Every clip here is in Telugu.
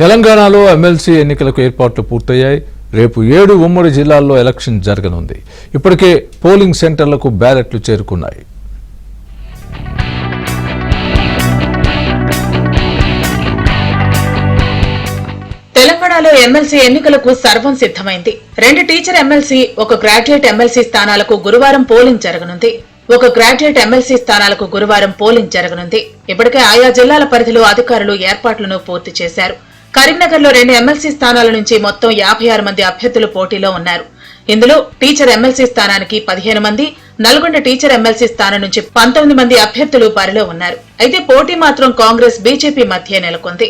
తెలంగాణలో ఎమ్మెల్సీ ఎన్నికలకు ఏర్పాట్లు పూర్తయ్యాయి. రేపు 7 ఉమ్మడి జిల్లాల్లో ఎలక్షన్ జరగనుంది. ఇప్పటికే పోలింగ్ సెంటర్లకు బ్యాలెట్లు చేరుకున్నాయి. తెలంగాణలో ఎమ్మెల్సీ ఎన్నికలకు సర్వం సిద్ధమైంది. 2 టీచర్ ఎమ్మెల్సీ, 1 గ్రాడ్యుయేట్ ఎమ్మెల్సీ స్థానాలకు గురువారం పోలింగ్ జరగనుంది. ఇప్పటికే ఆయా జిల్లాల పరిధిలో అధికారులు ఏర్పాట్లను పూర్తి చేశారు. కరీంనగర్లో 2 ఎమ్మెల్సీ స్థానాల నుంచి మొత్తం 56 మంది అభ్యర్థులు పోటీలో ఉన్నారు. ఇందులో టీచర్ ఎమ్మెల్సీ స్థానానికి 15 మంది, నల్గొండ టీచర్ ఎమ్మెల్సీ స్థానం నుంచి 19 మంది అభ్యర్థులు బరిలో ఉన్నారు. అయితే పోటీ మాత్రం కాంగ్రెస్ బీజేపీ మధ్య నెలకొంది.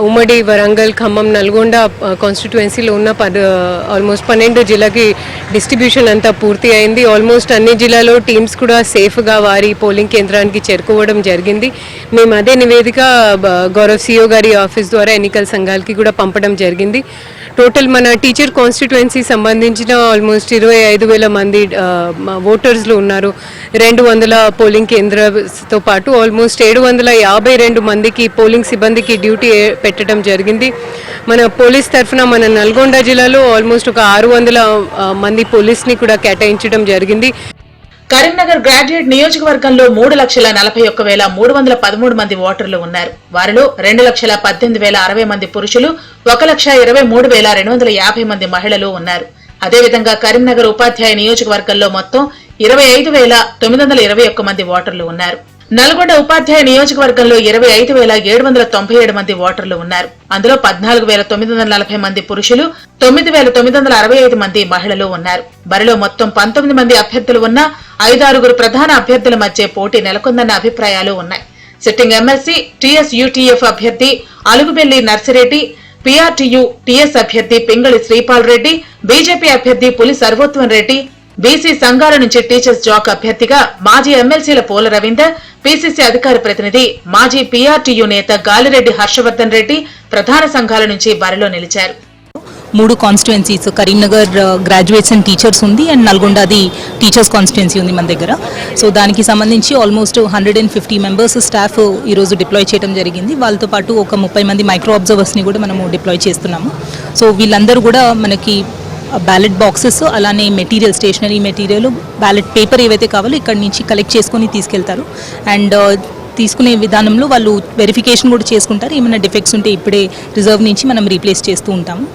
ఉమ్మడి వరంగల్, ఖమ్మం, నల్గొండ కాన్స్టిట్యుయెన్సీలో ఉన్న ఆల్మోస్ట్ 12 జిల్లాకి డిస్ట్రిబ్యూషన్ అంతా పూర్తి అయింది. ఆల్మోస్ట్ అన్ని జిల్లాలో టీమ్స్ కూడా సేఫ్గా వారి పోలింగ్ కేంద్రానికి చేరుకోవడం జరిగింది. మేము అదే నివేదిక గౌరవ్ సిఓ గారి ఆఫీస్ ద్వారా ఎన్నికల సంఘాలకి కూడా పంపడం జరిగింది. టోటల్ మన టీచర్ కాన్స్టిట్యుయెన్సీ సంబంధించిన ఆల్మోస్ట్ 25,000 మంది ఓటర్స్లు ఉన్నారు. 200 పోలింగ్ కేంద్రాలతో పాటు ఆల్మోస్ట్ 752 మందికి పోలింగ్ సిబ్బందికి డ్యూటీ పెట్టడం జరిగింది. మన పోలీస్ తరఫున మన నల్గొండ జిల్లాలో ఆల్మోస్ట్ ఒక 600 మంది పోలీస్ని కూడా కేటాయించడం జరిగింది. కరీంనగర్ గ్రాడ్యుయేట్ నియోజకవర్గంలో 3,41,313 మంది ఓటర్లు ఉన్నారు. వారిలో 2,18,060 మంది పురుషులు, 1,23,250 మంది మహిళలు ఉన్నారు. అదేవిధంగా కరీంనగర్ ఉపాధ్యాయ నియోజకవర్గంలో మొత్తం 25,921 మంది ఓటర్లు ఉన్నారు. నల్గొండ ఉపాధ్యాయ నియోజకవర్గంలో 25,797 మంది ఓటర్లు ఉన్నారు. అందులో 14,940 మంది పురుషులు, 9,965 మంది మహిళలు ఉన్నారు. బరిలో మొత్తం 19 మంది అభ్యర్థులు ఉన్నా 5-6 ప్రధాన అభ్యర్థుల మధ్య పోటీ నెలకొందన్న అభిప్రాయాలు ఉన్నాయి. సిట్టింగ్ ఎమ్మెల్సీ టీఎస్-యూటీఎఫ్ అభ్యర్థి అలుగుబెల్లి నర్సిరెడ్డి, పీఆర్టీయూ టీఎస్ అభ్యర్థి పింగళి శ్రీపాల్ రెడ్డి, బీజేపీ అభ్యర్థి పులి సర్వోత్వన్ రెడ్డి, బీసీ సంఘాల నుంచి టీచర్స్ జాక్ అభ్యర్థిగా మాజీ ఎమ్మెల్సీల పోల రవీందర్, పీసీసీ అధికార ప్రతినిధి మాజీ పీఆర్టీయూ నేత గాలిరెడ్డి హర్షవర్ధన్ రెడ్డి ప్రధాన సంఘాల నుంచి బరిలో నిలిచారు. 3 constituencies Karimnagar graduates and teachers ఉంది, అండ్ నల్గొండది టీచర్స్ కాన్స్టిట్యుయెన్సీ ఉంది మన దగ్గర. సో దానికి సంబంధించి ఆల్మోస్ట్ 150 మెంబర్స్ స్టాఫ్ ఈరోజు డిప్లాయ్ చేయడం జరిగింది. వాళ్ళతో పాటు ఒక 30 మంది మైక్రో అబ్జర్వర్స్ని కూడా మనము డిప్లాయ్ చేస్తున్నాము. సో వీళ్ళందరూ కూడా మనకి బ్యాలెట్ బాక్సెస్, అలానే material, stationery material, ballot paper ఏవైతే కావాలో ఇక్కడి నుంచి కలెక్ట్ చేసుకొని తీసుకెళ్తారు. అండ్ తీసుకునే విధానంలో వాళ్ళు వెరిఫికేషన్ కూడా చేసుకుంటారు. ఏమైనా డిఫెక్ట్స్ ఉంటే ఇప్పుడే రిజర్వ్ నుంచి మనం రీప్లేస్ చేస్తూ ఉంటాము.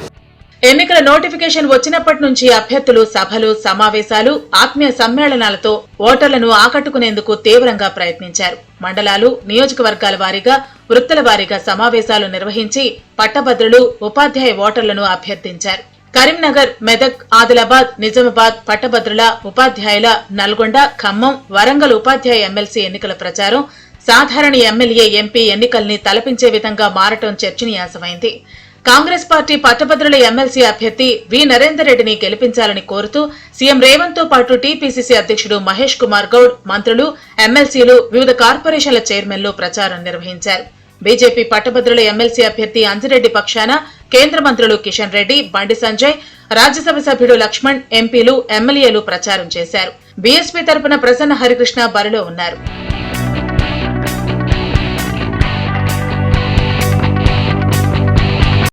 ఎన్నికల నోటిఫికేషన్ వచ్చినప్పటి నుంచి అభ్యర్థులు సభలు, సమావేశాలు, ఆత్మీయ సమ్మేళనాలతో ఓటర్లను ఆకట్టుకునేందుకు తీవ్రంగా ప్రయత్నించారు. మండలాలు, నియోజకవర్గాల వారీగా, వృత్తుల వారీగా సమావేశాలు నిర్వహించి పట్టభద్రులు, ఉపాధ్యాయ ఓటర్లను అభ్యర్థించారు. కరీంనగర్, మెదక్, ఆదిలాబాద్, నిజామాబాద్ పట్టభద్రుల, ఉపాధ్యాయుల, నల్గొండ, ఖమ్మం, వరంగల్ ఉపాధ్యాయ ఎమ్మెల్సీ ఎన్నికల ప్రచారం సాధారణ ఎమ్మెల్యే, ఎంపీ ఎన్నికల్ని తలపించే విధంగా మారటం చర్చనీయాంశమైంది. కాంగ్రెస్ పార్టీ పట్టభద్రుల ఎమ్మెల్సీ అభ్యర్థి వి నరేందర్ రెడ్డిని గెలిపించాలని కోరుతూ సీఎం రేవంత్ తో పాటు టీపీసీసీ అధ్యక్షుడు మహేష్ కుమార్ గౌడ్, మంత్రులు, ఎమ్మెల్సీలు, వివిధ కార్పొరేషన్ల చైర్మన్లు ప్రచారం నిర్వహించారు. బీజేపీ పట్టభద్రుల ఎమ్మెల్సీ అభ్యర్థి అంజిరెడ్డి పక్షాన కేంద్ర మంత్రులు కిషన్ రెడ్డి, బండి సంజయ్, రాజ్యసభ సభ్యుడు లక్ష్మణ్, ఎంపీలు, ఎమ్మెల్యేలు ప్రచారం చేశారు. బీఎస్పీ తరపున ప్రసన్న హరికృష్ణ బరిలో ఉన్నారు.